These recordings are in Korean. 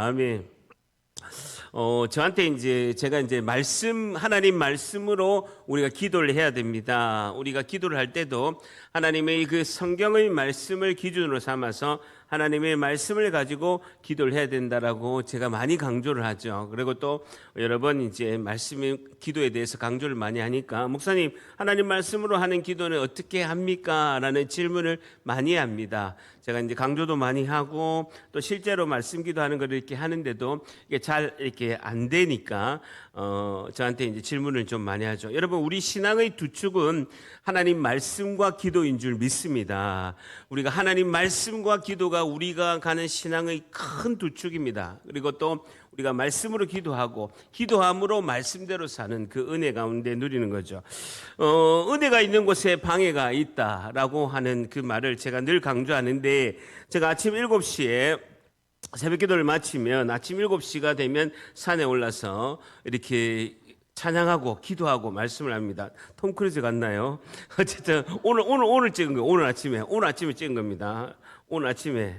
아멘. 저한테 제가 하나님 말씀으로 우리가 기도를 해야 됩니다. 우리가 기도를 할 때도 하나님의 그 성경의 말씀을 기준으로 삼아서 하나님의 말씀을 가지고 기도를 해야 된다라고 제가 많이 강조를 하죠. 그리고 또 여러 번 말씀의 기도에 대해서 강조를 많이 하니까 목사님, 하나님 말씀으로 하는 기도는 어떻게 합니까? 라는 질문을 많이 합니다. 제가 강조도 많이 하고 또 실제로 말씀 기도하는 걸 이렇게 하는데도 이게 잘 이렇게 안 되니까 저한테 질문을 좀 많이 하죠. 여러분, 우리 신앙의 두 축은 하나님 말씀과 기도인 줄 믿습니다. 우리가 하나님 말씀과 기도가 우리가 가는 신앙의 큰 두 축입니다. 그리고 또 우리가 말씀으로 기도하고 기도함으로 말씀대로 사는 그 은혜 가운데 누리는 거죠. 은혜가 있는 곳에 방해가 있다라고 하는 그 말을 제가 늘 강조하는데, 제가 아침 7시에 새벽 기도를 마치면 아침 7시가 되면 산에 올라서 이렇게 찬양하고 기도하고 말씀을 합니다. 톰 크루즈 같나요? 어쨌든 오늘 찍은 거예요. 오늘 아침에 찍은 겁니다. 오늘 아침에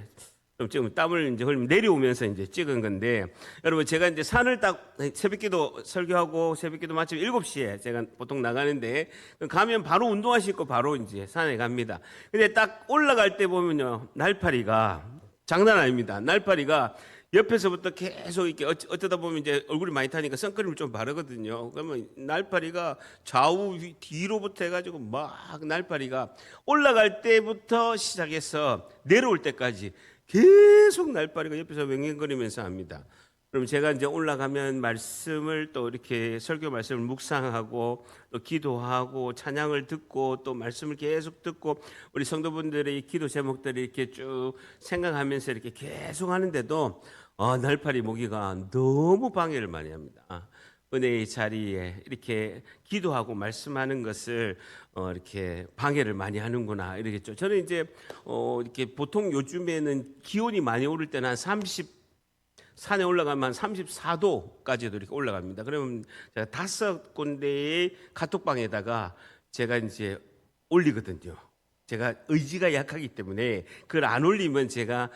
좀 지금 땀을 흘리면 내려오면서 찍은 건데, 여러분, 제가 산을 딱 새벽기도 설교하고 새벽기도 마치면 7시에 제가 보통 나가는데, 가면 바로 운동화 신고 바로 산에 갑니다. 근데 딱 올라갈 때 보면요, 날파리가 장난 아닙니다. 날파리가 옆에서부터 계속 이렇게 어쩌다 보면 얼굴이 많이 타니까 선크림을 좀 바르거든요. 그러면 날파리가 좌우 뒤로부터 해가지고 막 날파리가 올라갈 때부터 시작해서 내려올 때까지 계속 날파리가 옆에서 왱왱거리면서 합니다. 그럼 제가 올라가면 말씀을 또 이렇게 설교 말씀을 묵상하고 또 기도하고 찬양을 듣고 또 말씀을 계속 듣고 우리 성도분들의 기도 제목들을 이렇게 쭉 생각하면서 이렇게 계속 하는데도 날파리 모기가 너무 방해를 많이 합니다. 은혜의 자리에 이렇게 기도하고 말씀하는 것을 이렇게 방해를 많이 하는구나 이러겠죠. 저는 이렇게 보통 요즘에는 기온이 많이 오를 때는 한 산에 올라가면 한 34도까지도 이렇게 올라갑니다. 그러면 제가 5군데의 카톡방에다가 제가 올리거든요. 제가 의지가 약하기 때문에 그걸 안 올리면 제가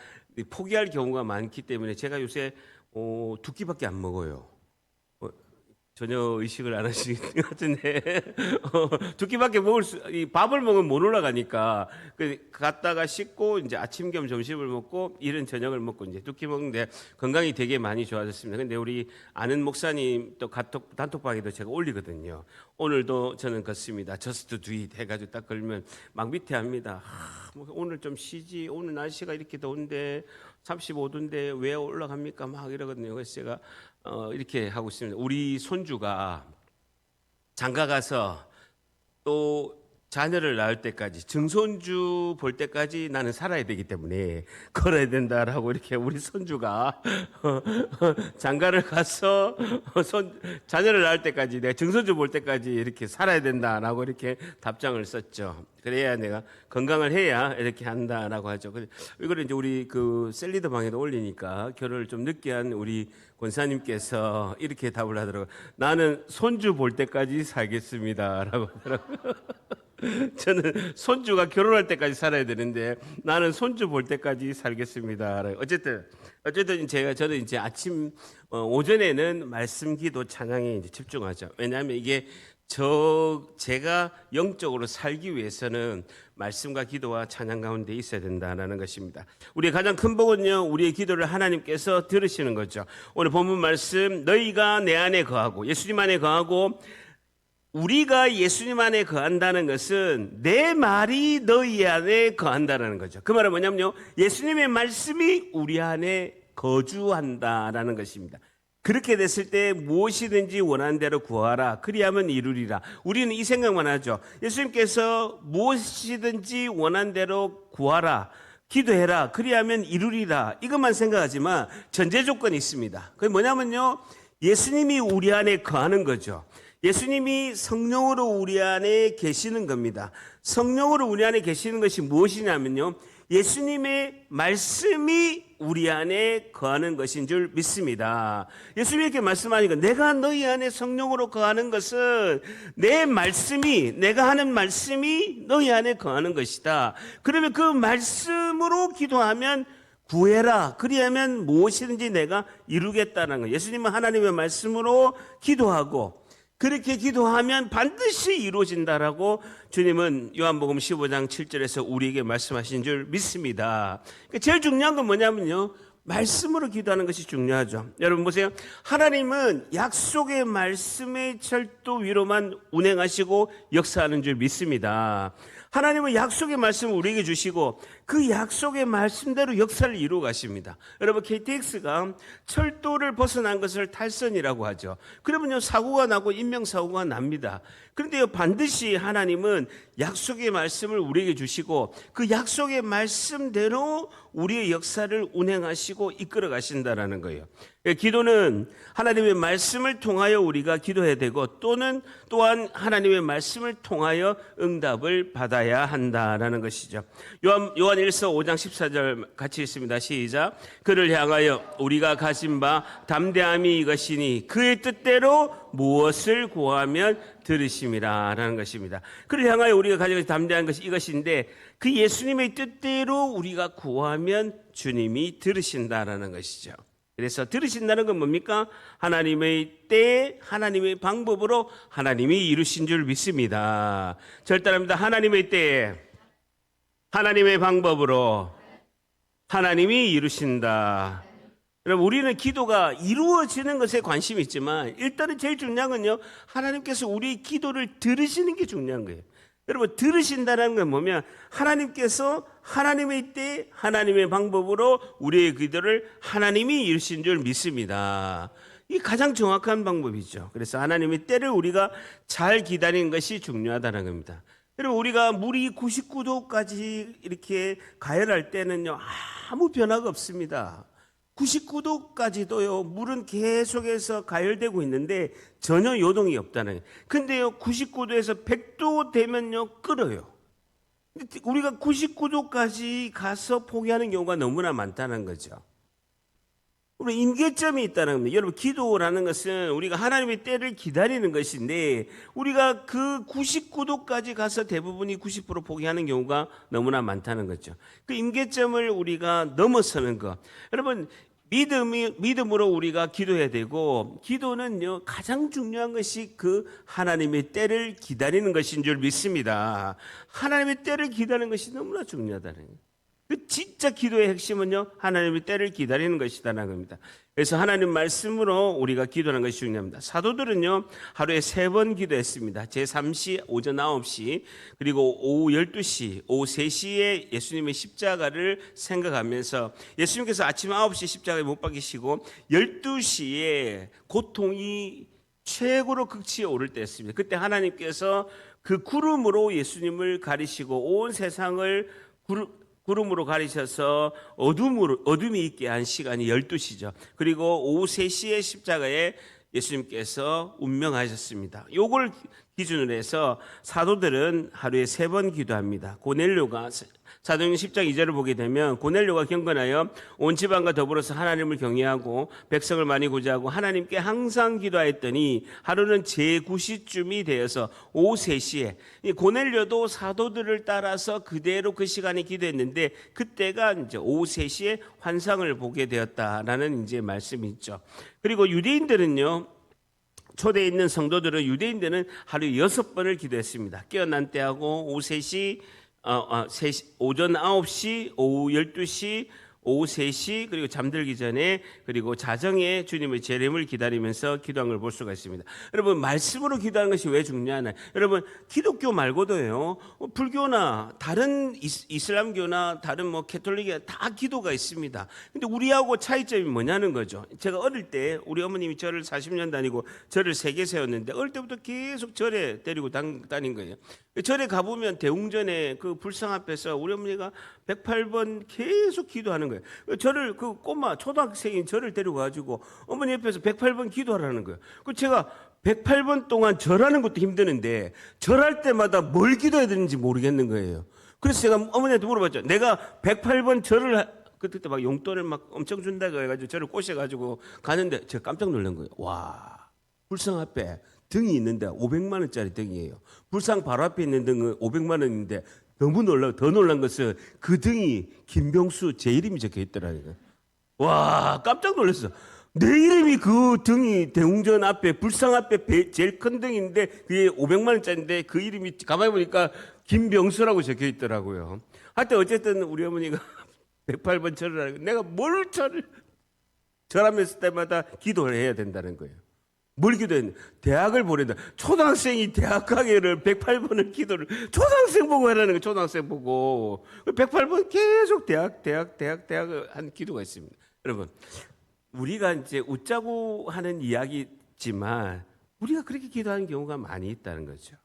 포기할 경우가 많기 때문에 제가 요새 2끼밖에 안 먹어요. 전혀 의식을 안 하시는 것 같은데 2끼밖에 밥을 먹으면 못 올라가니까 갔다가 씻고 아침 겸 점심을 먹고 이른 저녁을 먹고 2끼 먹는데 건강이 되게 많이 좋아졌습니다. 근데 우리 아는 목사님 또 단톡방에도 제가 올리거든요. 오늘도 저는 걷습니다. Just do it 해가지고 딱 걸면 막 밑에 합니다. 오늘 좀 쉬지. 오늘 날씨가 이렇게 더운데 35도인데 왜 올라갑니까? 막 이러거든요. 그래서 제가 이렇게 하고 있습니다. 우리 손주가 장가 가서 또 자녀를 낳을 때까지, 증손주 볼 때까지 나는 살아야 되기 때문에 걸어야 된다라고 이렇게 우리 손주가 장가를 가서 자녀를 낳을 때까지, 내가 증손주 볼 때까지 이렇게 살아야 된다라고 이렇게 답장을 썼죠. 그래야 내가 건강을 해야 이렇게 한다라고 하죠. 이거를 우리 그 셀리더 방에도 올리니까 결혼을 좀 늦게 한 우리 권사님께서 이렇게 답을 하더라고요. 나는 손주 볼 때까지 살겠습니다라고 하더라고요. 저는 손주가 결혼할 때까지 살아야 되는데 나는 손주 볼 때까지 살겠습니다. 어쨌든 저는 아침 오전에는 말씀 기도 찬양에 집중하죠. 왜냐하면 이게 제가 영적으로 살기 위해서는 말씀과 기도와 찬양 가운데 있어야 된다는 것입니다. 우리의 가장 큰 복은요, 우리의 기도를 하나님께서 들으시는 거죠. 오늘 본문 말씀, 너희가 내 안에 거하고 예수님 안에 거하고, 우리가 예수님 안에 거한다는 것은 내 말이 너희 안에 거한다는 거죠. 그 말은 뭐냐면요, 예수님의 말씀이 우리 안에 거주한다라는 것입니다. 그렇게 됐을 때 무엇이든지 원하는 대로 구하라, 그리하면 이루리라. 우리는 이 생각만 하죠. 예수님께서 무엇이든지 원하는 대로 구하라, 기도해라, 그리하면 이루리라, 이것만 생각하지만 전제 조건이 있습니다. 그게 뭐냐면요, 예수님이 우리 안에 거하는 거죠. 예수님이 성령으로 우리 안에 계시는 겁니다. 성령으로 우리 안에 계시는 것이 무엇이냐면요, 예수님의 말씀이 우리 안에 거하는 것인 줄 믿습니다. 예수님이 이렇게 말씀하니까, 내가 너희 안에 성령으로 거하는 것은 내가 하는 말씀이 너희 안에 거하는 것이다. 그러면 그 말씀으로 기도하면 구해라. 그리하면 무엇이든지 내가 이루겠다는 거예요. 예수님은 하나님의 말씀으로 기도하고 그렇게 기도하면 반드시 이루어진다라고 주님은 요한복음 15장 7절에서 우리에게 말씀하신 줄 믿습니다. 그러니까 제일 중요한 건 뭐냐면요. 말씀으로 기도하는 것이 중요하죠. 여러분 보세요. 하나님은 약속의 말씀의 철도 위로만 운행하시고 역사하는 줄 믿습니다. 하나님은 약속의 말씀을 우리에게 주시고 그 약속의 말씀대로 역사를 이루어 가십니다. 여러분 KTX가 철도를 벗어난 것을 탈선이라고 하죠. 그러면요 사고가 나고 인명사고가 납니다. 그런데요 반드시 하나님은 약속의 말씀을 우리에게 주시고 그 약속의 말씀대로 우리의 역사를 운행하시고 이끌어 가신다라는 거예요. 기도는 하나님의 말씀을 통하여 우리가 기도해야 되고 또한 하나님의 말씀을 통하여 응답을 받아야 한다라는 것이죠. 요한 1서 5장 14절 같이 있습니다. 시작. 그를 향하여 우리가 가진 바 담대함이 이것이니 그의 뜻대로 무엇을 구하면 들으심이라 라는 것입니다. 그를 향하여 우리가 가진 담대한 것이 이것인데 그 예수님의 뜻대로 우리가 구하면 주님이 들으신다라는 것이죠. 그래서 들으신다는 건 뭡니까? 하나님의 때에 하나님의 방법으로 하나님이 이루신 줄 믿습니다. 절단합니다. 하나님의 때에 하나님의 방법으로 하나님이 이루신다. 여러분 우리는 기도가 이루어지는 것에 관심이 있지만 일단은 제일 중요한 건요. 하나님께서 우리 기도를 들으시는 게 중요한 거예요. 여러분 들으신다는 건 뭐냐면 하나님께서 하나님의 때 하나님의 방법으로 우리의 기도를 하나님이 이루신 줄 믿습니다. 이게 가장 정확한 방법이죠. 그래서 하나님의 때를 우리가 잘 기다리는 것이 중요하다는 겁니다. 여러분 우리가 물이 99도까지 이렇게 가열할 때는요 아무 변화가 없습니다. 99도까지도요 물은 계속해서 가열되고 있는데 전혀 요동이 없다는 거예요. 근데요 99도에서 100도 되면요 끓어요. 우리가 99도까지 가서 포기하는 경우가 너무나 많다는 거죠. 우리 임계점이 있다는 겁니다. 여러분 기도라는 것은 우리가 하나님의 때를 기다리는 것인데 우리가 그 99도까지 가서 대부분이 90% 포기하는 경우가 너무나 많다는 거죠. 그 임계점을 우리가 넘어서는 것. 여러분 믿음으로 우리가 기도해야 되고 기도는요 가장 중요한 것이 그 하나님의 때를 기다리는 것인 줄 믿습니다. 하나님의 때를 기다리는 것이 너무나 중요하다는 거예요. 그 진짜 기도의 핵심은요 하나님의 때를 기다리는 것이다라는 겁니다. 그래서 하나님 말씀으로 우리가 기도하는 것이 중요합니다. 사도들은요 하루에 3번 기도했습니다. 제3시 오전 9시 그리고 오후 12시 오후 3시에 예수님의 십자가를 생각하면서 예수님께서 아침 9시 십자가에 못 박히시고 12시에 고통이 최고로 극치에 오를 때였습니다. 그때 하나님께서 그 구름으로 예수님을 가리시고 온 세상을 구름으로 가리셔서 어둠이 있게 한 시간이 12시죠. 그리고 오후 3시에 십자가에 예수님께서 운명하셨습니다. 요걸 기준으로 해서 사도들은 하루에 3번 기도합니다. 고넬료가 사도행전 10장 2절을 보게 되면 고넬료가 경건하여 온 집안과 더불어서 하나님을 경외하고 백성을 많이 구제하고 하나님께 항상 기도하였더니 하루는 제9시쯤이 되어서 오후 3시에 고넬료도 사도들을 따라서 그대로 그 시간에 기도했는데 그때가 이제 오후 3시에 환상을 보게 되었다라는 이제 말씀이 있죠. 그리고 유대인들은요. 초대에 있는 성도들은 유대인들은 하루에 6번을 기도했습니다. 깨어난 때하고 오후 3시 오전 9시, 오후 12시, 오후 3시 그리고 잠들기 전에 그리고 자정에 주님의 재림을 기다리면서 기도한 걸 볼 수가 있습니다. 여러분 말씀으로 기도하는 것이 왜 중요하나? 여러분 기독교 말고도요 불교나 다른 이슬람교나 다른 뭐 캐톨릭에 다 기도가 있습니다. 근데 우리하고 차이점이 뭐냐는 거죠. 제가 어릴 때 우리 어머님이 절을 40년 다니고 절을 3개 세웠는데 어릴 때부터 계속 절에 데리고 다닌 거예요. 절에 가보면 대웅전에 그 불상 앞에서 우리 어머니가 108번 계속 기도하는 거예요. 저를 그 꼬마 초등학생인 저를 데리고 가지고 어머니 옆에서 108번 기도하라는 거예요. 그 제가 108번 동안 절하는 것도 힘드는데 절할 때마다 뭘 기도해야 되는지 모르겠는 거예요. 그래서 제가 어머니한테 물어봤죠. 내가 108번 절을 그때 막 용돈을 막 엄청 준다고 해가지고 저를 꼬셔가지고 가는데 제가 깜짝 놀란 거예요. 와, 불상 앞에 등이 있는데 500만 원짜리 등이에요. 불상 바로 앞에 있는 등은 500만 원인데 너무 더 놀란 것은 그 등이 김병수 제 이름이 적혀 있더라고요. 와, 깜짝 놀랐어. 내 이름이 그 등이 대웅전 앞에, 불상 앞에 제일 큰 등인데 그게 500만 원짜리인데 그 이름이 가만히 보니까 김병수라고 적혀 있더라고요. 하여튼 어쨌든 우리 어머니가 108번 절을 하고 내가 뭘 절하면서 때마다 기도를 해야 된다는 거예요. 뭘 기도했냐? 대학을 보낸다. 초등학생이 대학 가기를 108번을 기도를 초등학생 보고 하라는 거예요. 초등학생 보고 108번 계속 대학 한 기도가 있습니다. 여러분, 우리가 이제 웃자고 하는 이야기지만 우리가 그렇게 기도하는 경우가 많이 있다는 거죠.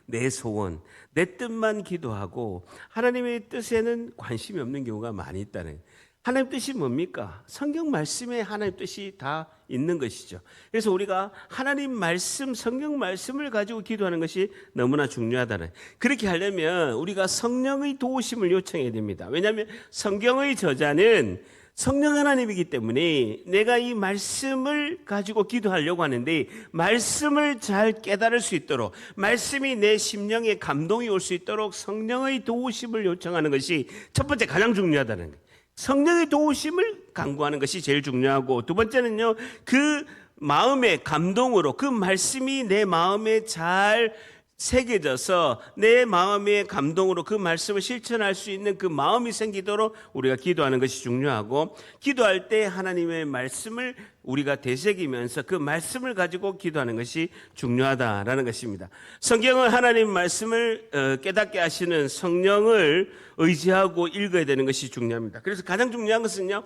내 소원, 내 뜻만 기도하고 하나님의 뜻에는 관심이 없는 경우가 많이 있다는 거예요. 하나님 뜻이 뭡니까? 성경 말씀에 하나님 뜻이 다 있는 것이죠. 그래서 우리가 하나님 말씀, 성경 말씀을 가지고 기도하는 것이 너무나 중요하다는. 그렇게 하려면 우리가 성령의 도우심을 요청해야 됩니다. 왜냐하면 성경의 저자는 성령 하나님이기 때문에 내가 이 말씀을 가지고 기도하려고 하는데 말씀을 잘 깨달을 수 있도록 말씀이 내 심령에 감동이 올 수 있도록 성령의 도우심을 요청하는 것이 첫 번째 가장 중요하다는 거예요. 성령의 도우심을 간구하는 것이 제일 중요하고 두 번째는요, 그 마음의 감동으로 그 말씀이 내 마음에 잘 새겨져서 내 마음의 감동으로 그 말씀을 실천할 수 있는 그 마음이 생기도록 우리가 기도하는 것이 중요하고 기도할 때 하나님의 말씀을 우리가 되새기면서 그 말씀을 가지고 기도하는 것이 중요하다라는 것입니다. 성경은 하나님 말씀을 깨닫게 하시는 성령을 의지하고 읽어야 되는 것이 중요합니다. 그래서 가장 중요한 것은요,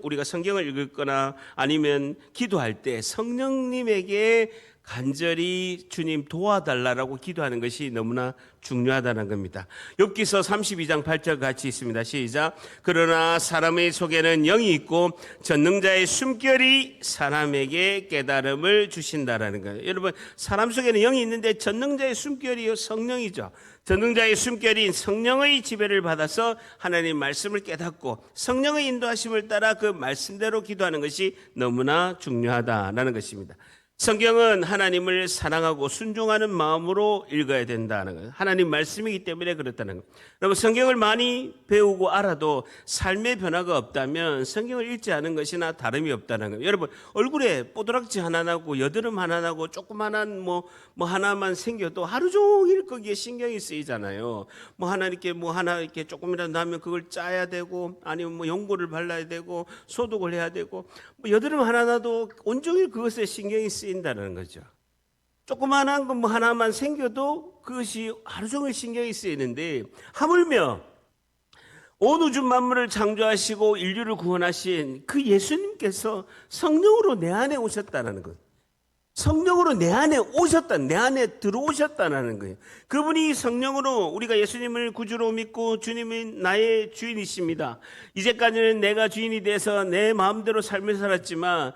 우리가 성경을 읽거나 아니면 기도할 때 성령님에게 간절히 주님 도와달라고 기도하는 것이 너무나 중요하다는 겁니다. 욥기서 32장 8절 같이 있습니다. 시작. 그러나 사람의 속에는 영이 있고 전능자의 숨결이 사람에게 깨달음을 주신다라는 거예요. 여러분, 사람 속에는 영이 있는데 전능자의 숨결이 성령이죠. 전능자의 숨결인 성령의 지배를 받아서 하나님 말씀을 깨닫고 성령의 인도하심을 따라 그 말씀대로 기도하는 것이 너무나 중요하다라는 것입니다. 성경은 하나님을 사랑하고 순종하는 마음으로 읽어야 된다는 거예요. 하나님 말씀이기 때문에 그렇다는 거예요. 여러분, 성경을 많이 배우고 알아도 삶의 변화가 없다면 성경을 읽지 않은 것이나 다름이 없다는 거예요. 여러분, 얼굴에 뽀드락지 하나 나고 여드름 하나 나고 조그만한 뭐 하나만 생겨도 하루 종일 거기에 신경이 쓰이잖아요. 하나 이렇게 조금이라도 나면 그걸 짜야 되고 아니면 연고를 발라야 되고 소독을 해야 되고 여드름 하나 나도 온종일 그것에 신경이 쓰인다는 거죠. 조그만한 거 하나만 생겨도 그것이 하루 종일 신경이 쓰이는데 하물며 온 우주 만물을 창조하시고 인류를 구원하신 그 예수님께서 성령으로 내 안에 오셨다는 것. 성령으로 내 안에 내 안에 들어오셨다는 거예요. 그분이 성령으로 우리가 예수님을 구주로 믿고 주님이 나의 주인이십니다. 이제까지는 내가 주인이 돼서 내 마음대로 삶을 살았지만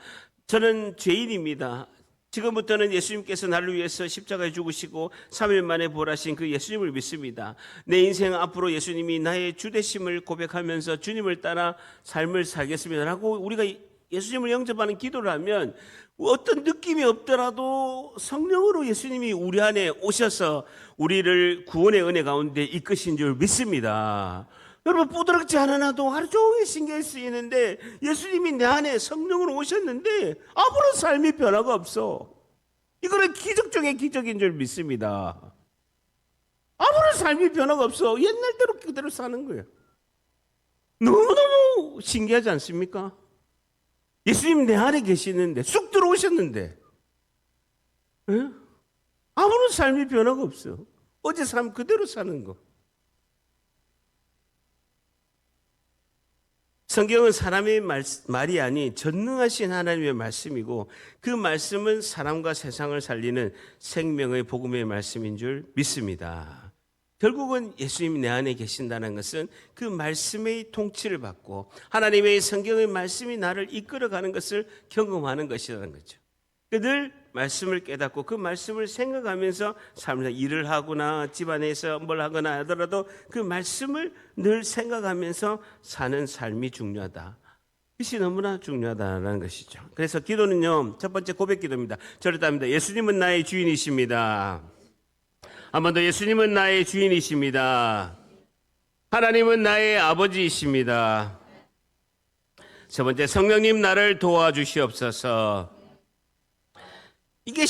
저는 죄인입니다. 지금부터는 예수님께서 나를 위해서 십자가에 죽으시고 3일 만에 부활하신 그 예수님을 믿습니다. 내 인생 앞으로 예수님이 나의 주 되심을 고백하면서 주님을 따라 삶을 살겠습니다 라고 우리가 예수님을 영접하는 기도를 하면 어떤 느낌이 없더라도 성령으로 예수님이 우리 안에 오셔서 우리를 구원의 은혜 가운데 이끄신 줄 믿습니다. 여러분, 뽀드락지 하나 나도 하루 종일 신경이 쓰이는데 예수님이 내 안에 성령으로 오셨는데 아무런 삶의 변화가 없어. 이거는 기적 중의 기적인 줄 믿습니다. 아무런 삶의 변화가 없어. 옛날대로 그대로 사는 거예요. 너무너무 신기하지 않습니까? 예수님 내 안에 계시는데 쑥 들어오셨는데 아무런 삶의 변화가 없어. 어제 삶 그대로 사는 거. 성경은 사람의 말이 아닌 전능하신 하나님의 말씀이고 그 말씀은 사람과 세상을 살리는 생명의 복음의 말씀인 줄 믿습니다. 결국은 예수님이 내 안에 계신다는 것은 그 말씀의 통치를 받고 하나님의 성경의 말씀이 나를 이끌어가는 것을 경험하는 것이라는 거죠. 늘 말씀을 깨닫고 그 말씀을 생각하면서 삶에서 일을 하거나 집안에서 뭘 하거나 하더라도 그 말씀을 늘 생각하면서 사는 삶이 중요하다. 그것이 너무나 중요하다는 것이죠. 그래서 기도는요, 첫 번째 고백 기도입니다. 저를 따릅니다. 예수님은 나의 주인이십니다. 한 번 더 예수님은 나의 주인이십니다. 하나님은 나의 아버지이십니다. 세 번째, 성령님 나를 도와주시옵소서. 이게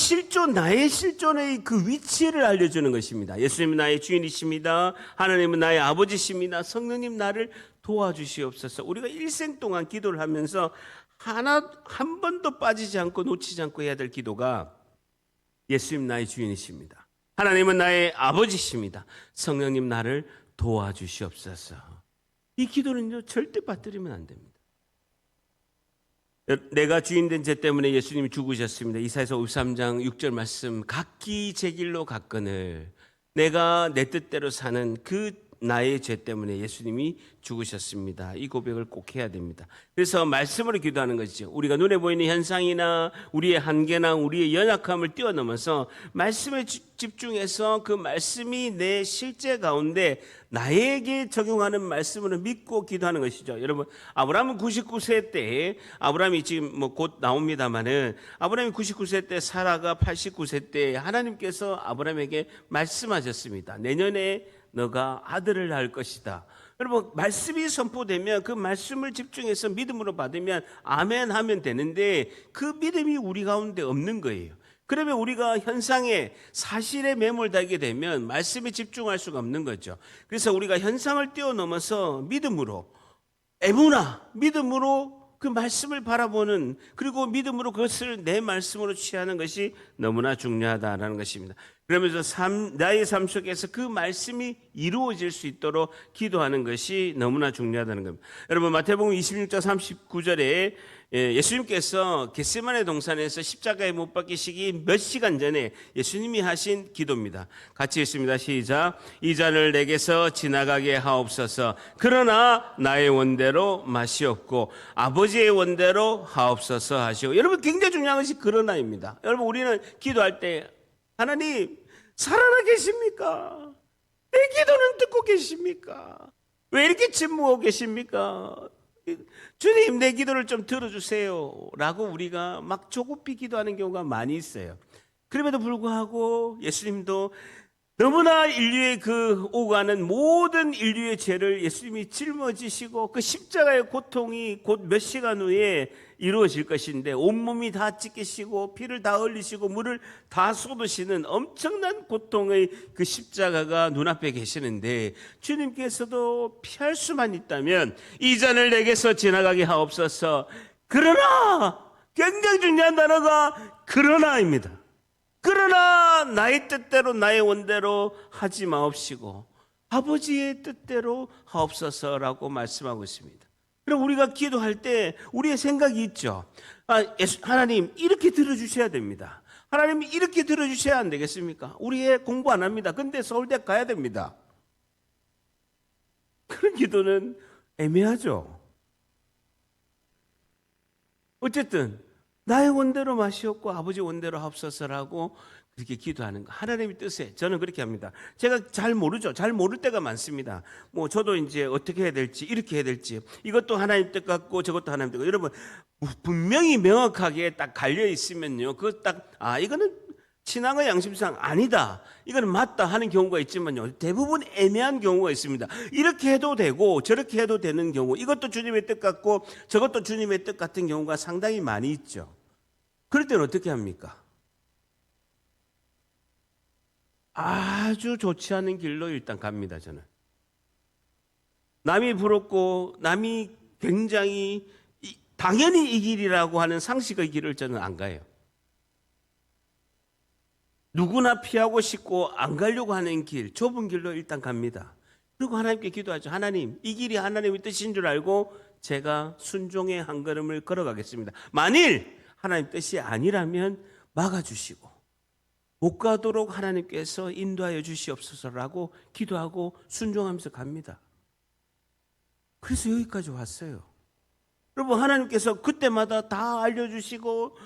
나의 실존의 그 위치를 알려주는 것입니다. 예수님은 나의 주인이십니다. 하나님은 나의 아버지십니다. 성령님 나를 도와주시옵소서. 우리가 일생 동안 기도를 하면서 한 번도 빠지지 않고 놓치지 않고 해야 될 기도가 예수님 나의 주인이십니다. 하나님은 나의 아버지십니다. 성령님 나를 도와주시옵소서. 이 기도는요, 절대 빠뜨리면 안 됩니다. 내가 주인된 죄 때문에 예수님이 죽으셨습니다. 이사야서 53장 6절 말씀, 각기 제 길로 갔거늘 내가 내 뜻대로 사는 그 나의 죄 때문에 예수님이 죽으셨습니다. 이 고백을 꼭 해야 됩니다. 그래서 말씀으로 기도하는 것이죠. 우리가 눈에 보이는 현상이나 우리의 한계나 우리의 연약함을 뛰어넘어서 말씀에 집중해서 그 말씀이 내 실제 가운데 나에게 적용하는 말씀으로 믿고 기도하는 것이죠. 여러분, 아브라함은 99세 때, 아브라함이 지금 곧 나옵니다만은, 아브라함이 99세 때, 사라가 89세 때 하나님께서 아브라함에게 말씀하셨습니다. 내년에 너가 아들을 낳을 것이다. 여러분, 말씀이 선포되면 그 말씀을 집중해서 믿음으로 받으면 아멘 하면 되는데 그 믿음이 우리 가운데 없는 거예요. 그러면 우리가 현상에 사실에 매몰되게 되면 말씀에 집중할 수가 없는 거죠. 그래서 우리가 현상을 뛰어넘어서 믿음으로, 에무나, 믿음으로 그 말씀을 바라보는, 그리고 믿음으로 그것을 내 말씀으로 취하는 것이 너무나 중요하다라는 것입니다. 그러면서 나의 삶 속에서 그 말씀이 이루어질 수 있도록 기도하는 것이 너무나 중요하다는 겁니다. 여러분, 마태복음 26장 39절에 예수님께서 겟세마네 동산에서 십자가에 못 박히시기 몇 시간 전에 예수님이 하신 기도입니다. 같이 읽습니다. 시작. 이 잔을 내게서 지나가게 하옵소서. 그러나 나의 원대로 마시옵고 아버지의 원대로 하옵소서 하시오. 여러분, 굉장히 중요한 것이 그러나입니다. 여러분, 우리는 기도할 때 하나님 살아나 계십니까? 내 기도는 듣고 계십니까? 왜 이렇게 침묵하고 계십니까? 주님, 내 기도를 좀 들어주세요 라고 우리가 막 조급히 기도하는 경우가 많이 있어요. 그럼에도 불구하고 예수님도 너무나 인류의 그 오가는 모든 인류의 죄를 예수님이 짊어지시고 그 십자가의 고통이 곧 몇 시간 후에 이루어질 것인데 온몸이 다 찢기시고 피를 다 흘리시고 물을 다 쏟으시는 엄청난 고통의 그 십자가가 눈앞에 계시는데 주님께서도 피할 수만 있다면 이 잔을 내게서 지나가게 하옵소서. 그러나, 굉장히 중요한 단어가 그러나입니다. 그러나 나의 뜻대로 나의 원대로 하지 마옵시고 아버지의 뜻대로 하옵소서라고 말씀하고 있습니다. 그럼 우리가 기도할 때 우리의 생각이 있죠. 하나님 이렇게 들어주셔야 됩니다. 하나님 이렇게 들어주셔야 안 되겠습니까? 우리 공부 안 합니다. 근데 서울대 가야 됩니다. 그런 기도는 애매하죠. 어쨌든 나의 원대로 마시옵고 아버지 원대로 하옵소서라고 그렇게 기도하는 거. 하나님의 뜻에 저는 그렇게 합니다. 제가 잘 모르죠. 잘 모를 때가 많습니다. 저도 이제 어떻게 해야 될지, 이렇게 해야 될지, 이것도 하나님 뜻 같고 저것도 하나님 뜻 같고. 여러분, 분명히 명확하게 딱 갈려 있으면요, 그거 딱 이거는 신앙의 양심상 아니다, 이거는 맞다 하는 경우가 있지만요, 대부분 애매한 경우가 있습니다. 이렇게 해도 되고 저렇게 해도 되는 경우, 이것도 주님의 뜻 같고 저것도 주님의 뜻 같은 경우가 상당히 많이 있죠. 그럴 때는 어떻게 합니까? 아주 좋지 않은 길로 일단 갑니다. 저는 남이 부럽고 남이 굉장히 당연히 이 길이라고 하는 상식의 길을 저는 안 가요. 누구나 피하고 싶고 안 가려고 하는 길, 좁은 길로 일단 갑니다. 그리고 하나님께 기도하죠. 하나님, 이 길이 하나님의 뜻인 줄 알고 제가 순종의 한 걸음을 걸어가겠습니다. 만일 하나님 뜻이 아니라면 막아주시고 못 가도록 하나님께서 인도하여 주시옵소서라고 기도하고 순종하면서 갑니다. 그래서 여기까지 왔어요. 여러분, 하나님께서 그때마다 다 알려주시고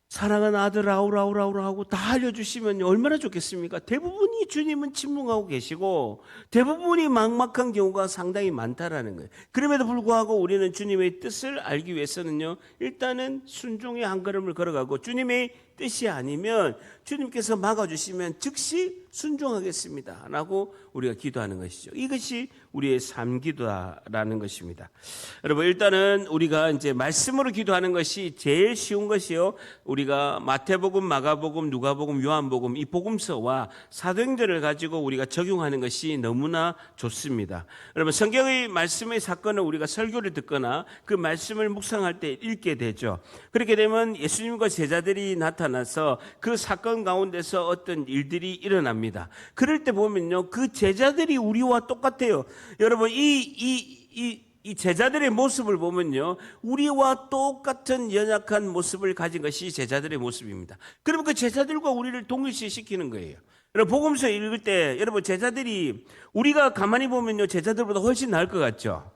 사랑하는 아들 라우라우라우라 하고 다 알려주시면 얼마나 좋겠습니까? 대부분이 주님은 침묵하고 계시고 대부분이 막막한 경우가 상당히 많다라는 거예요. 그럼에도 불구하고 우리는 주님의 뜻을 알기 위해서는요, 일단은 순종의 한 걸음을 걸어가고 주님의 뜻이 아니면 주님께서 막아주시면 즉시 순종하겠습니다 라고 우리가 기도하는 것이죠. 이것이 우리의 삶기도라는 것입니다. 여러분, 일단은 우리가 이제 말씀으로 기도하는 것이 제일 쉬운 것이요, 우리가 마태복음, 마가복음, 누가복음, 요한복음 이 복음서와 사도행전을 가지고 우리가 적용하는 것이 너무나 좋습니다. 여러분, 성경의 말씀의 사건을 우리가 설교를 듣거나 그 말씀을 묵상할 때 읽게 되죠. 그렇게 되면 예수님과 제자들이 나타나서 그 사건 가운데서 어떤 일들이 일어납니다. 그럴 때 보면요, 그 제자들이 우리와 똑같아요. 여러분, 이 제자들의 모습을 보면요, 우리와 똑같은 연약한 모습을 가진 것이 제자들의 모습입니다. 그러면 그 제자들과 우리를 동일시시키는 거예요. 여러분, 복음서 읽을 때 여러분, 제자들이 우리가 가만히 보면요, 제자들보다 훨씬 나을 것 같죠.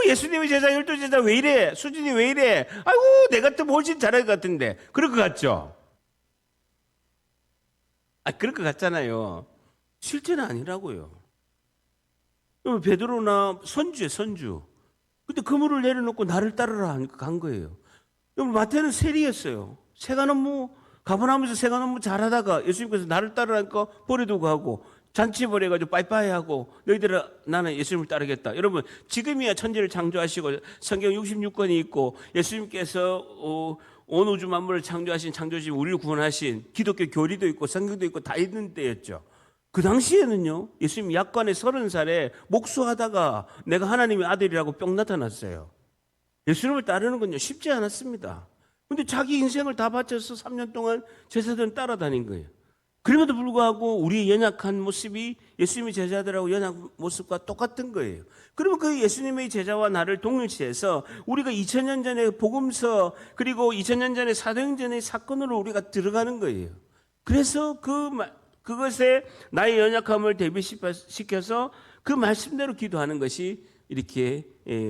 예수님의 제자 12제자 왜 이래? 수준이 왜 이래? 아이고, 내 같으면 훨씬 잘할 것 같은데. 그럴 것 같죠? 그럴 것 같잖아요. 실제는 아니라고요. 베드로나 선주에 선주. 근데 그물을 내려놓고 나를 따르라 간 거예요. 마태는 세리였어요. 새가 너무 가버나무에서 새가 너무 잘하다가 예수님께서 나를 따르라니까 버려두고 가고 잔치 벌여가지고 빠이빠이 하고 너희들은 나는 예수님을 따르겠다. 여러분, 지금이야 천지를 창조하시고 성경 66권이 있고 예수님께서 온 우주 만물을 창조하신 창조주님, 우리를 구원하신 기독교 교리도 있고 성경도 있고 다 있는 때였죠. 그 당시에는요, 예수님 약관에 30살에 목수하다가 내가 하나님의 아들이라고 뿅 나타났어요. 예수님을 따르는 건요, 쉽지 않았습니다. 근데 자기 인생을 다 바쳐서 3년 동안 제자들은 따라다닌 거예요. 그럼에도 불구하고 우리의 연약한 모습이 예수님의 제자들하고 연약한 모습과 똑같은 거예요. 그러면 그 예수님의 제자와 나를 동일시해서 우리가 2000년 전에 복음서 그리고 2000년 전에 사도행전의 사건으로 우리가 들어가는 거예요. 그래서 그것에 나의 연약함을 대비시켜서 그 말씀대로 기도하는 것이 이렇게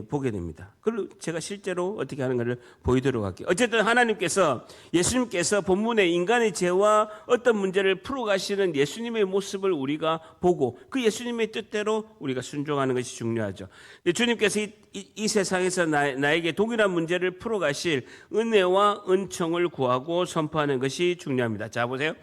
보게 됩니다. 그걸 제가 실제로 어떻게 하는가를 보이도록 할게요. 어쨌든 하나님께서, 예수님께서 본문에 인간의 죄와 어떤 문제를 풀어가시는 예수님의 모습을 우리가 보고 그 예수님의 뜻대로 우리가 순종하는 것이 중요하죠. 주님께서 이 세상에서 나에게 동일한 문제를 풀어가실 은혜와 은총을 구하고 선포하는 것이 중요합니다. 자, 보세요.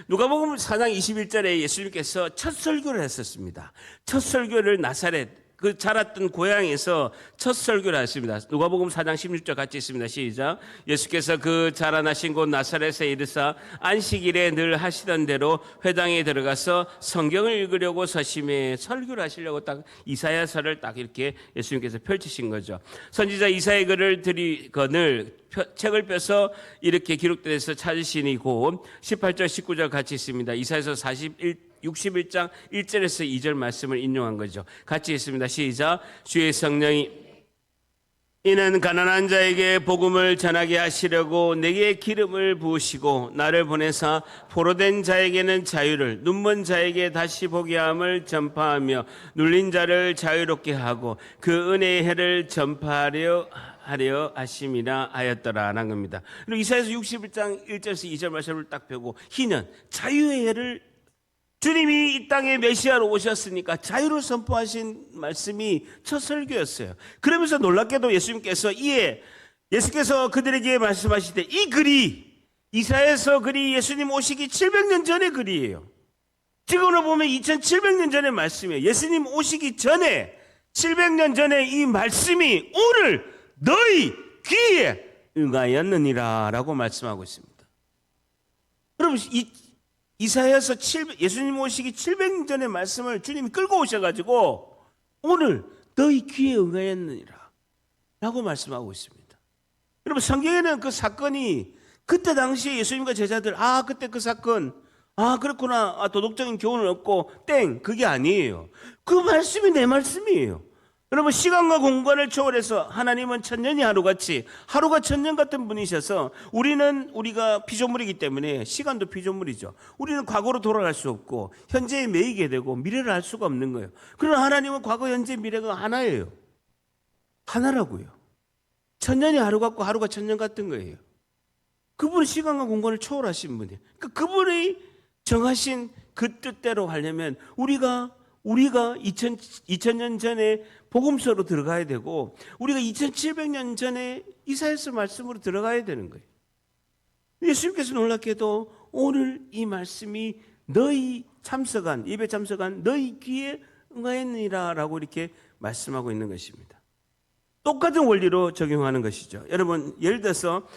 누가복음 4장 21절에 예수님께서 첫 설교를 했었습니다. 첫 설교를 나사렛, 그 자랐던 고향에서 첫 설교를 했습니다. 누가복음 4장 16절 같이 있습니다. 시작. 예수께서 그 자라나신 곳 나사렛에 이르사 안식일에 늘 하시던 대로 회당에 들어가서 성경을 읽으려고 서심해 설교를 하시려고 딱 이사야서를 딱 이렇게 예수님께서 펼치신 거죠. 선지자 이사야의 글을 들이거늘 책을 펴서 이렇게 기록돼서 찾으시니 곧 18절 19절 같이 있습니다. 이사야서 61장 1절에서 2절 말씀을 인용한 거죠. 같이 있습니다. 시작. 주의 성령이 이는 가난한 자에게 복음을 전하게 하시려고 내게 기름을 부으시고 나를 보내사 포로된 자에게는 자유를, 눈먼 자에게 다시 보게 함을 전파하며 눌린 자를 자유롭게 하고 그 은혜의 해를 전파하려 하심이라 하였더라라는 겁니다. 그리고 이사야서 61장 1절에서 2절 말씀을 딱 펴고 희는 자유의 해를, 주님이 이 땅에 메시아로 오셨으니까 자유를 선포하신 말씀이 첫 설교였어요. 그러면서 놀랍게도 예수께서 그들에게 말씀하실 때 이 글이, 이사야서 글이 예수님 오시기 700년 전의 글이에요. 지금으로 보면 2700년 전의 말씀이에요. 예수님 오시기 전에 700년 전에 이 말씀이 오늘 너희 귀에 응하였느니라 라고 말씀하고 있습니다. 여러분, 이사야서 예수님 오시기 700년 전의 말씀을 주님이 끌고 오셔가지고 오늘 너희 귀에 응하였느니라 라고 말씀하고 있습니다. 여러분, 성경에는 그 사건이 그때 당시에 예수님과 제자들, 그때 그 사건, 그렇구나, 도덕적인 교훈을 얻고 땡, 그게 아니에요. 그 말씀이 내 말씀이에요. 여러분, 시간과 공간을 초월해서 하나님은 천년이 하루같이, 하루가 천년 같은 분이셔서 우리가 피조물이기 때문에 시간도 피조물이죠. 우리는 과거로 돌아갈 수 없고 현재에 매이게 되고 미래를 알 수가 없는 거예요. 그러나 하나님은 과거, 현재, 미래가 하나예요. 하나라고요. 천년이 하루 같고 하루가 천년 같은 거예요. 그분은 시간과 공간을 초월하신 분이에요. 그러니까 그분이 정하신 그 뜻대로 하려면 우리가 2000년 전에 복음서로 들어가야 되고 우리가 2700년 전에 이사야서 말씀으로 들어가야 되는 거예요. 예수님께서 놀랍게도 오늘 이 말씀이 너희 예배 참석한 너희 귀에 응하였느니라 라고 이렇게 말씀하고 있는 것입니다. 똑같은 원리로 적용하는 것이죠. 여러분, 예를 들어서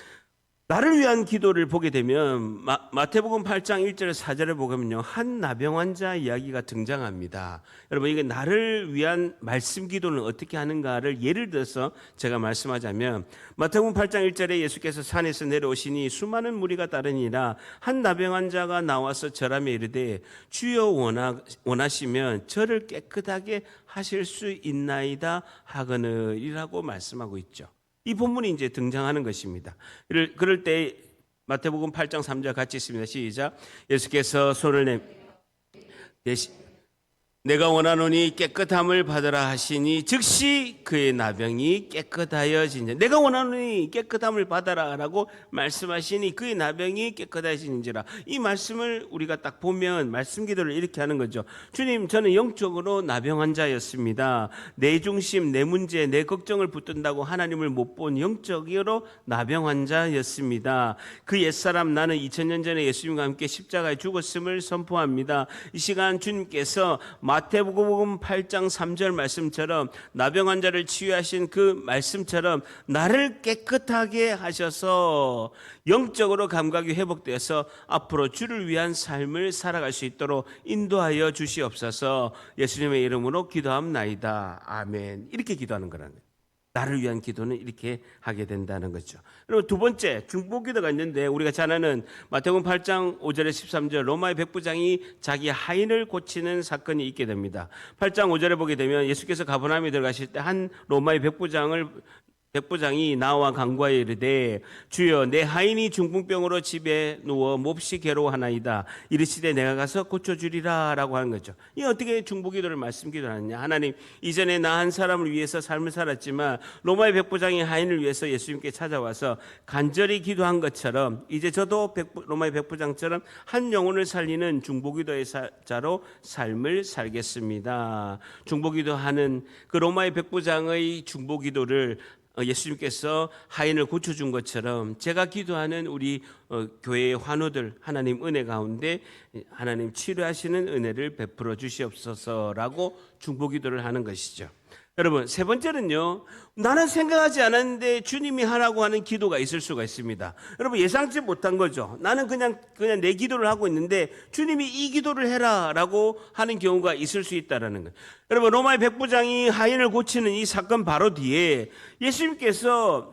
나를 위한 기도를 보게 되면 마태복음 8장 1절에서 4절에 보면요, 한 나병 환자 이야기가 등장합니다. 여러분, 이게 나를 위한 말씀 기도는 어떻게 하는가를 예를 들어서 제가 말씀하자면, 마태복음 8장 1절에 예수께서 산에서 내려오시니 수많은 무리가 따르니라. 한 나병 환자가 나와서 절하며 이르되 주여 원하시면 저를 깨끗하게 하실 수 있나이다 하거늘이라고 말씀하고 있죠. 이 본문이 이제 등장하는 것입니다. 그럴 때 마태복음 8장 3절 같이 있습니다. 시작. 예수께서 손을 내가 원하노니 깨끗함을 받으라 하시니 즉시 그의 나병이 깨끗하여지니, 내가 원하노니 깨끗함을 받아라 라고 말씀하시니 그의 나병이 깨끗하여지는지라. 이 말씀을 우리가 딱 보면 말씀 기도를 이렇게 하는 거죠. 주님, 저는 영적으로 나병 환자였습니다. 내 중심, 내 문제, 내 걱정을 붙든다고 하나님을 못 본 영적으로 나병 환자였습니다. 그 옛사람 나는 2000년 전에 예수님과 함께 십자가에 죽었음을 선포합니다. 이 시간 주님께서 마태복음 8장 3절 말씀처럼 나병 환자를 치유하신 그 말씀처럼 나를 깨끗하게 하셔서 영적으로 감각이 회복되어서 앞으로 주를 위한 삶을 살아갈 수 있도록 인도하여 주시옵소서. 예수님의 이름으로 기도합나이다. 아멘. 이렇게 기도하는 거라는 거예요. 나를 위한 기도는 이렇게 하게 된다는 거죠. 그리고 두 번째 중보기도가 있는데, 우리가 잘 아는 마태복음 8장 5절에 13절 로마의 백부장이 자기 하인을 고치는 사건이 있게 됩니다. 8장 5절에 보게 되면 예수께서 가버나움에 들어가실 때 한 로마의 백부장이 나와 간구하여 이르되 주여 내 하인이 중풍병으로 집에 누워 몹시 괴로워하나이다. 이르시되 내가 가서 고쳐주리라 라고 하는 거죠. 이 어떻게 중보기도를 말씀기도를 하느냐. 하나님, 이전에 나 한 사람을 위해서 삶을 살았지만 로마의 백부장이 하인을 위해서 예수님께 찾아와서 간절히 기도한 것처럼 이제 저도 로마의 백부장처럼 한 영혼을 살리는 중보기도의 자로 삶을 살겠습니다. 중보기도하는 그 로마의 백부장의 중보기도를 예수님께서 하인을 고쳐준 것처럼 제가 기도하는 우리 교회의 환우들, 하나님 은혜 가운데 하나님 치료하시는 은혜를 베풀어 주시옵소서라고 중보기도를 하는 것이죠. 여러분, 세 번째는요, 나는 생각하지 않았는데 주님이 하라고 하는 기도가 있을 수가 있습니다. 여러분, 예상치 못한 거죠. 나는 그냥 내 기도를 하고 있는데 주님이 이 기도를 해라라고 하는 경우가 있을 수 있다라는 거예요. 여러분, 로마의 백부장이 하인을 고치는 이 사건 바로 뒤에 예수님께서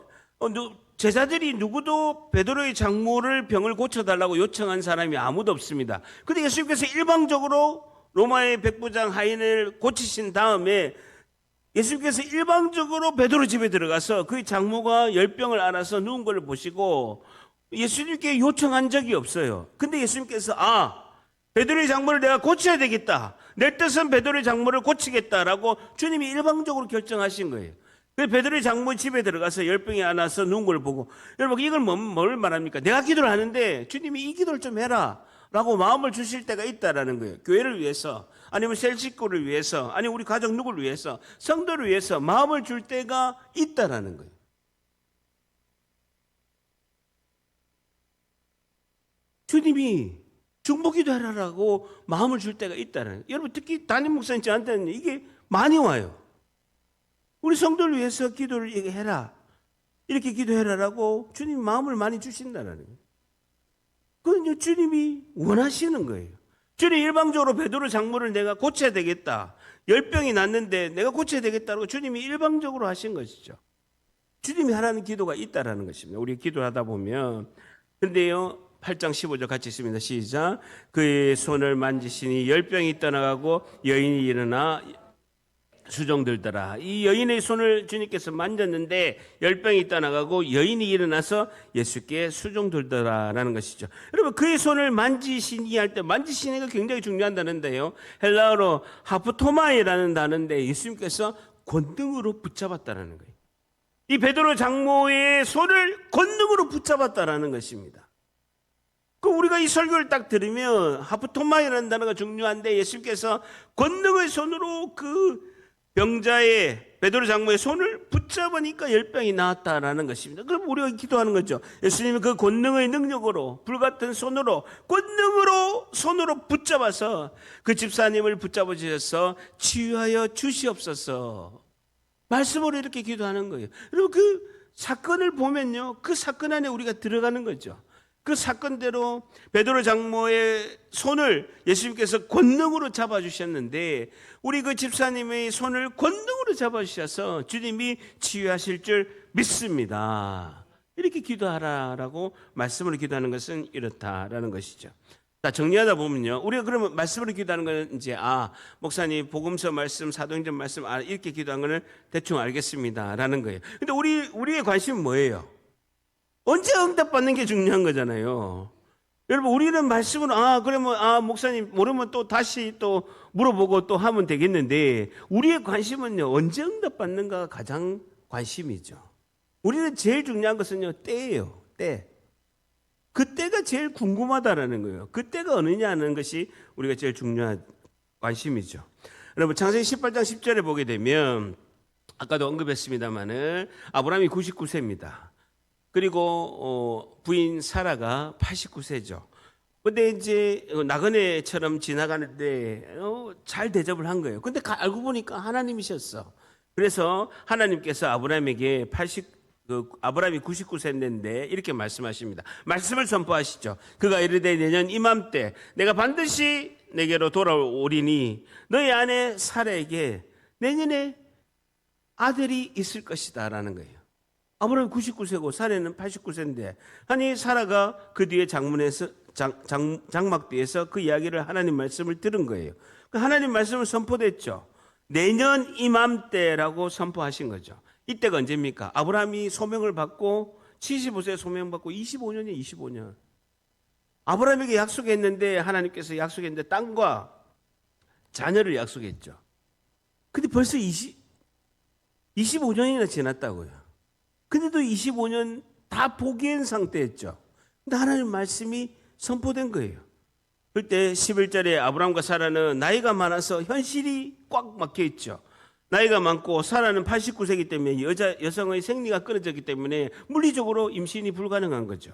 제자들이 누구도 베드로의 장모를 병을 고쳐달라고 요청한 사람이 아무도 없습니다. 근데 예수님께서 일방적으로 로마의 백부장 하인을 고치신 다음에 예수님께서 일방적으로 베드로 집에 들어가서 그의 장모가 열병을 앓아서 누운 걸 보시고 예수님께 요청한 적이 없어요. 근데 예수님께서 베드로의 장모를 내가 고쳐야 되겠다. 내 뜻은 베드로의 장모를 고치겠다라고 주님이 일방적으로 결정하신 거예요. 그래서 베드로의 장모 집에 들어가서 열병이 앓아서 누운 걸 보고, 여러분, 이걸 뭘 말합니까? 내가 기도를 하는데 주님이 이 기도를 좀 해라 라고 마음을 주실 때가 있다라는 거예요. 교회를 위해서, 아니면 셀 식구를 위해서, 아니면 우리 가족 누구를 위해서, 성도를 위해서 마음을 줄 때가 있다라는 거예요. 주님이 중보기도 하라고 마음을 줄 때가 있다는 거예요. 여러분, 특히 담임 목사님 저한테는 이게 많이 와요. 우리 성도를 위해서 기도를 해라, 이렇게 기도해라라고 주님이 마음을 많이 주신다는 거예요. 그건 주님이 원하시는 거예요. 주님 일방적으로 베드로 장모를 내가 고쳐야 되겠다. 열병이 났는데 내가 고쳐야 되겠다고 주님이 일방적으로 하신 것이죠. 주님이 하라는 기도가 있다라는 것입니다. 우리 기도하다 보면, 그런데요, 8장 15절 같이 있습니다. 시작. 그의 손을 만지시니 열병이 떠나가고 여인이 일어나 수종들더라. 이 여인의 손을 주님께서 만졌는데 열병이 떠나가고 여인이 일어나서 예수께 수종들더라라는 것이죠. 여러분, 그의 손을 만지시니 할 때 만지시니가 굉장히 중요한 단어인데요, 헬라어로 하프토마이라는 단어인데 예수님께서 권능으로 붙잡았다라는 거예요. 이 베드로 장모의 손을 권능으로 붙잡았다라는 것입니다. 그 우리가 이 설교를 딱 들으면 하프토마이라는 단어가 중요한데 예수님께서 권능의 손으로 그 병자의 베드로 장모의 손을 붙잡으니까 열병이 나았다라는 것입니다. 그럼 우리가 기도하는 거죠. 예수님이 그 권능의 능력으로 불같은 손으로 권능으로 손으로 붙잡아서 그 집사님을 붙잡아 주셔서 치유하여 주시옵소서. 말씀으로 이렇게 기도하는 거예요. 그리고 그 사건을 보면요, 그 사건 안에 우리가 들어가는 거죠. 그 사건대로 베드로 장모의 손을 예수님께서 권능으로 잡아주셨는데 우리 그 집사님의 손을 권능으로 잡아주셔서 주님이 치유하실 줄 믿습니다. 이렇게 기도하라라고 말씀으로 기도하는 것은 이렇다라는 것이죠. 자, 정리하다 보면요, 우리가 그러면 말씀으로 기도하는 건 이제 목사님 복음서 말씀, 사도행전 말씀 이렇게 기도한 거는 대충 알겠습니다라는 거예요. 근데 우리의 관심은 뭐예요? 언제 응답받는 게 중요한 거잖아요. 여러분, 우리는 말씀으로 그러면 목사님 모르면 또 다시 또 물어보고 또 하면 되겠는데 우리의 관심은요, 언제 응답받는가가 가장 관심이죠. 우리는 제일 중요한 것은요, 때예요. 때. 그때가 제일 궁금하다라는 거예요. 그때가 어느냐는 것이 우리가 제일 중요한 관심이죠. 여러분, 창세기 18장 10절에 보게 되면 아까도 언급했습니다마는 아브라함이 99세입니다. 그리고 부인 사라가 89세죠. 근데 이제 나그네처럼 지나가는데 잘 대접을 한 거예요. 근데 알고 보니까 하나님이셨어. 그래서 하나님께서 아브라함에게 아브라함이 99세인데 이렇게 말씀하십니다. 말씀을 선포하시죠. 그가 이르되 내년 이맘때 내가 반드시 내게로 돌아오리니 너희 아내 사라에게 내년에 아들이 있을 것이다 라는 거예요. 아브라함이 99세고 사라는 89세인데 아니 사라가 그 뒤에 장문에서 장막 뒤에서 그 이야기를 하나님 말씀을 들은 거예요. 하나님 말씀을 선포됐죠. 내년 이맘때라고 선포하신 거죠. 이때가 언제입니까? 아브라함이 소명을 받고 75세에 소명받고 25년이에요. 25년. 아브라함에게 약속했는데 하나님께서 약속했는데 땅과 자녀를 약속했죠. 근데 벌써 25년이나 지났다고요. 근데도 25년 다 포기한 상태였죠. 근데 하나님 말씀이 선포된 거예요. 그때 11절에 아브라함과 사라는 나이가 많아서 현실이 꽉 막혀 있죠. 나이가 많고 사라는 89세이기 때문에 여성의 생리가 끊어졌기 때문에 물리적으로 임신이 불가능한 거죠.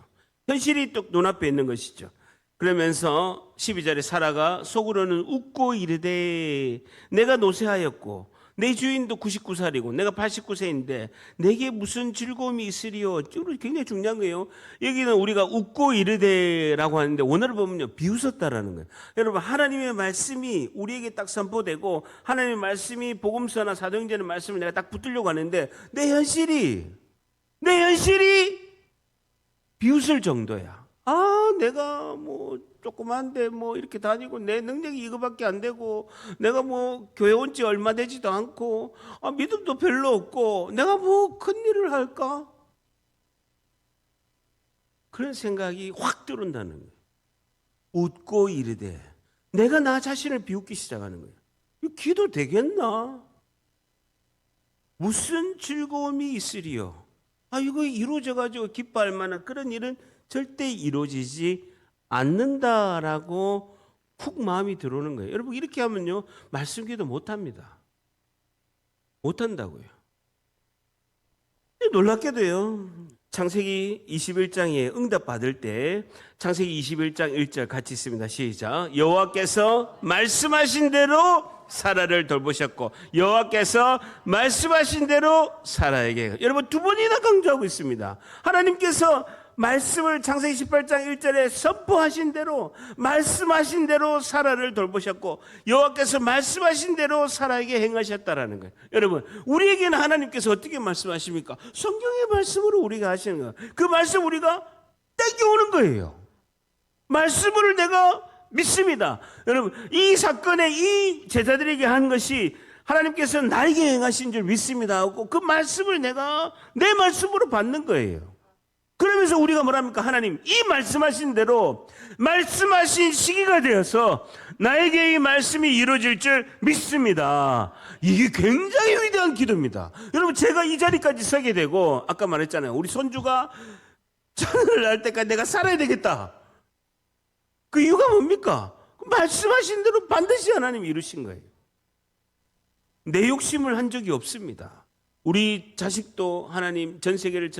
현실이 또 눈앞에 있는 것이죠. 그러면서 12절에 사라가 속으로는 웃고 이르되 내가 노쇠하였고 내 주인도 99살이고 내가 89세인데 내게 무슨 즐거움이 있으리요. 굉장히 중요한 거예요. 여기는 우리가 웃고 이르되라고 하는데 오늘을 보면요, 비웃었다라는 거예요. 여러분, 하나님의 말씀이 우리에게 딱 선포되고 하나님의 말씀이 복음서나 사도행전의 말씀을 내가 딱 붙들려고 하는데 내 현실이 비웃을 정도야. 내가 조그만데 이렇게 다니고 내 능력이 이거밖에 안 되고 내가 교회 온 지 얼마 되지도 않고 믿음도 별로 없고 내가 큰일을 할까? 그런 생각이 확 들어온다는 거예요. 웃고 이르되 내가 나 자신을 비웃기 시작하는 거예요. 이거 기도 되겠나? 무슨 즐거움이 있으리요? 이거 이루어져가지고 기뻐할 만한 그런 일은 절대 이루어지지 않는다라고 훅 마음이 들어오는 거예요. 여러분, 이렇게 하면요, 말씀 기도 못합니다. 못한다고요. 놀랍게도요, 창세기 21장에 응답 받을 때 창세기 21장 1절 같이 있습니다. 시작. 여호와께서 말씀하신 대로 사라를 돌보셨고 여호와께서 말씀하신 대로 사라에게, 여러분, 두 번이나 강조하고 있습니다. 하나님께서 말씀을 창세기 18장 1절에 선포하신 대로 말씀하신 대로 사라를 돌보셨고 여호와께서 말씀하신 대로 사라에게 행하셨다라는 거예요. 여러분, 우리에게는 하나님께서 어떻게 말씀하십니까? 성경의 말씀으로 우리가 하시는 거예요. 그 말씀 우리가 땡겨오는 거예요. 말씀을 내가 믿습니다. 여러분, 이 사건에 이 제자들에게 한 것이 하나님께서 나에게 행하신 줄 믿습니다 하고 그 말씀을 내가 내 말씀으로 받는 거예요. 그러면서 우리가 뭐랍니까? 하나님, 이 말씀하신 대로 말씀하신 시기가 되어서 나에게 이 말씀이 이루어질 줄 믿습니다. 이게 굉장히 위대한 기도입니다. 여러분, 제가 이 자리까지 서게 되고 아까 말했잖아요. 우리 손주가 자녀를 낳을 때까지 내가 살아야 되겠다. 그 이유가 뭡니까? 말씀하신 대로 반드시 하나님이 이루신 거예요. 내 욕심을 한 적이 없습니다. 우리 자식도 하나님 전 세계를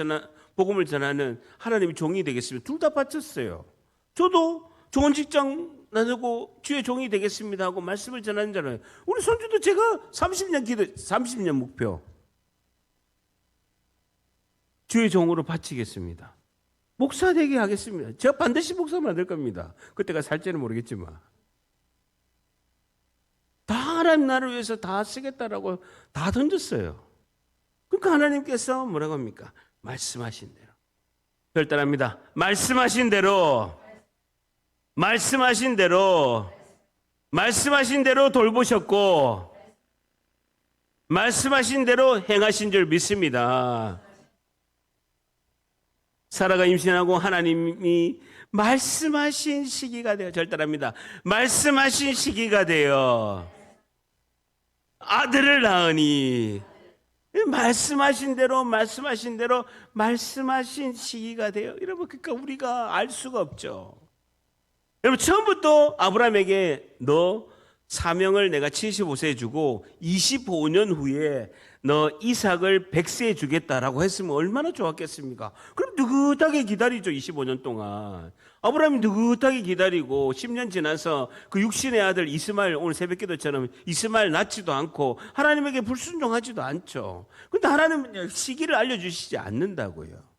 복음을 전하는 하나님의 종이 되겠습니다. 둘 다 바쳤어요. 저도 좋은 직장 나누고 주의 종이 되겠습니다 하고 말씀을 전하는 자는 우리 손주도 제가 30년 목표 주의 종으로 바치겠습니다. 목사 되게 하겠습니다. 제가 반드시 목사 만들 겁니다. 그때가 살지는 모르겠지만 다 하나님 나를 위해서 다 쓰겠다라고 다 던졌어요. 그러니까 하나님께서 뭐라고 합니까? 말씀하신 대로 결단합니다. 말씀하신 대로 돌보셨고 말씀하신 대로 행하신 줄 믿습니다. 사라가 임신하고 하나님이 말씀하신 시기가 되어 절단합니다. 말씀하신 시기가 되어 아들을 낳으니 말씀하신 대로 말씀하신 시기가 되어 여러분 그러니까 우리가 알 수가 없죠. 여러분 처음부터 아브라함에게 너 사명을 내가 75세에 주고 25년 후에 너 이삭을 100세에 주겠다라고 했으면 얼마나 좋았겠습니까? 그럼 느긋하게 기다리죠. 25년 동안. 아브라함이 느긋하게 기다리고 10년 지나서 그 육신의 아들 이스마엘 오늘 새벽기도처럼 이스마엘 낳지도 않고 하나님에게 불순종하지도 않죠. 그런데 하나님은 시기를 알려주시지 않는다고요.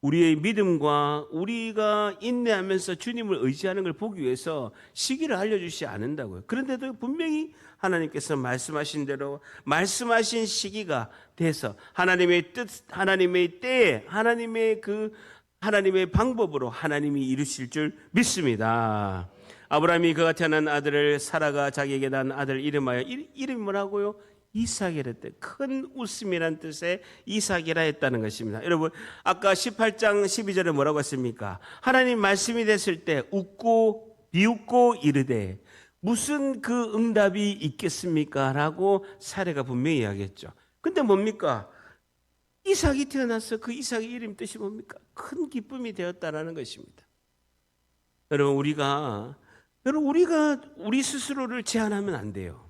우리의 믿음과 우리가 인내하면서 주님을 의지하는 걸 보기 위해서 시기를 알려주시지 않는다고요. 그런데도 분명히 하나님께서 말씀하신 대로 말씀하신 시기가 돼서 하나님의 뜻, 하나님의 때에 하나님의 방법으로 하나님이 이루실 줄 믿습니다. 아브라함이 그가 태어난 아들을 사라가 자기에게 낳은 아들 이름하여 이름이 뭐라고요? 이삭이라 했대. 큰 웃음이란 뜻의 이삭이라 했다는 것입니다. 여러분 아까 18장 12절에 뭐라고 했습니까? 하나님 말씀이 됐을 때 웃고 비웃고 이르되 무슨 그 응답이 있겠습니까? 라고 사례가 분명히 이야기했죠. 근데 뭡니까? 이삭이 태어나서 그 이삭의 이름 뜻이 뭡니까? 큰 기쁨이 되었다라는 것입니다. 여러분 우리가 우리 스스로를 제한하면 안 돼요.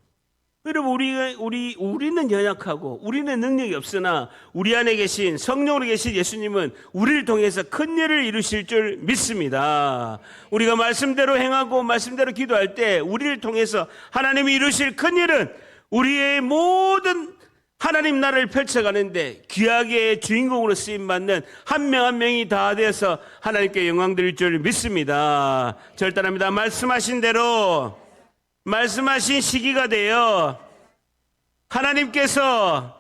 여러분 우리는 연약하고 우리는 능력이 없으나 우리 안에 계신 성령으로 계신 예수님은 우리를 통해서 큰 일을 이루실 줄 믿습니다. 우리가 말씀대로 행하고 말씀대로 기도할 때 우리를 통해서 하나님이 이루실 큰 일은 우리의 모든 하나님 나라를 펼쳐가는데 귀하게 주인공으로 쓰임받는 한 명 한 명이 다 돼서 하나님께 영광 드릴 줄 믿습니다. 절단합니다. 말씀하신 대로 말씀하신 시기가 되어 하나님께서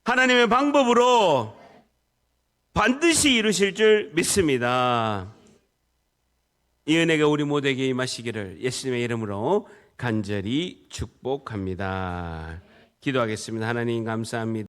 하나님의 방법으로 반드시 이루실 줄 믿습니다. 이 은혜가 우리 모두에게 임하시기를 예수님의 이름으로 간절히 축복합니다. 기도하겠습니다. 하나님 감사합니다.